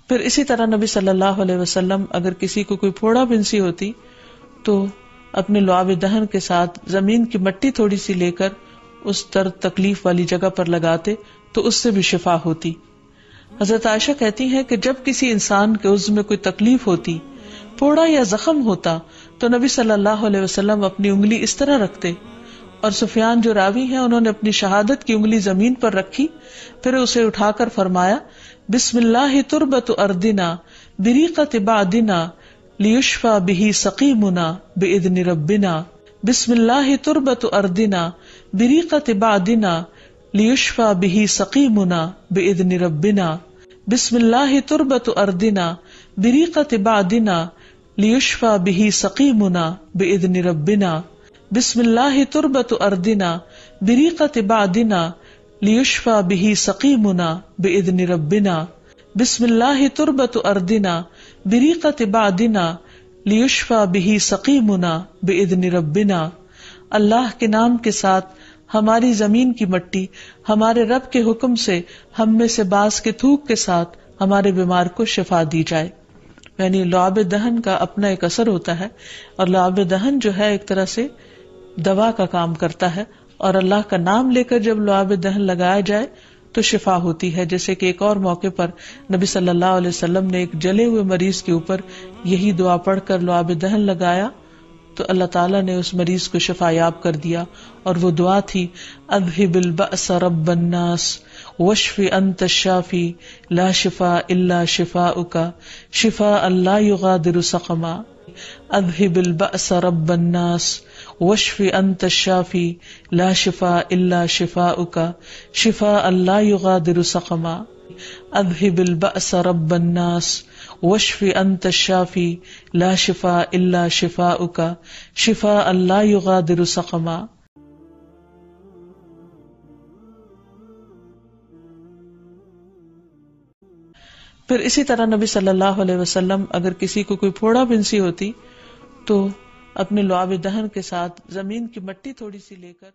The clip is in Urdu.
پھر اسی طرح نبی صلی اللہ علیہ وسلم اگر کسی کو کوئی پھوڑا بنسی ہوتی تو اپنے لعاب دہن کے ساتھ زمین کی مٹی تھوڑی سی لے کر اس درد تکلیف والی جگہ پر لگاتے تو اس سے بھی شفا ہوتی. حضرت عائشہ کہتی ہیں کہ جب کسی انسان کے عضو میں کوئی تکلیف ہوتی، پھوڑا یا زخم ہوتا، تو نبی صلی اللہ علیہ وسلم اپنی انگلی اس طرح رکھتے، اور سفیان جو راوی ہیں انہوں نے اپنی شہادت کی انگلی زمین پر رکھی، پھر اسے اٹھا کر فرمایا بسم اللہ تربت اردنا بریقت بعدنا لیشفى به سقیمنا باذن ربنا. بسم اللہ تربت اردنا بریقت بعدنا لیشفى به سقیمنا باذن ربنا. بسم اللہ تربت اردنا بریقت بعدنا لیشفى به سقیمنا باذن ربنا. بسم اللہ تربت اردنا بریقت بعدنا لیشفى به سقیمنا باذن ربنا. بسم اللہ تربت اردنا بریقت بعدنا لیشفى به سقیمنا باذن ربنا. اللہ کے نام کے ساتھ ہماری زمین کی مٹی ہمارے رب کے حکم سے ہم میں سے بعض کے تھوک کے ساتھ ہمارے بیمار کو شفا دی جائے. یعنی لعاب دہن کا اپنا ایک اثر ہوتا ہے، اور لعاب دہن جو ہے ایک طرح سے دوا کا کام کرتا ہے، اور اللہ کا نام لے کر جب لعاب دہن لگایا جائے تو شفا ہوتی ہے. جیسے کہ ایک اور موقع پر نبی صلی اللہ علیہ وسلم نے ایک جلے ہوئے مریض کے اوپر یہی دعا پڑھ کر لعاب دہن لگایا تو اللہ تعالیٰ نے اس مریض کو شفا یاب کر دیا، اور وہ دعا تھی اذهب البأس رب الناس واشف انت الشافی لا شفاء الا شفاؤک شفاء لا یغادر سقما. اذهب البأس رب الناس واشف انت الشافی لا شفاء الا شفاؤک شفاء لا یغادر سقما. اذهب البأس رب الناس واشف انت الشافی لا شفاء الا شفاؤک شفاء لا یغادر سقما. پھر اسی طرح نبی صلی اللہ علیہ وسلم اگر کسی کو کوئی پھوڑا بنسی ہوتی تو اپنے لعاب دہن کے ساتھ زمین کی مٹی تھوڑی سی لے کر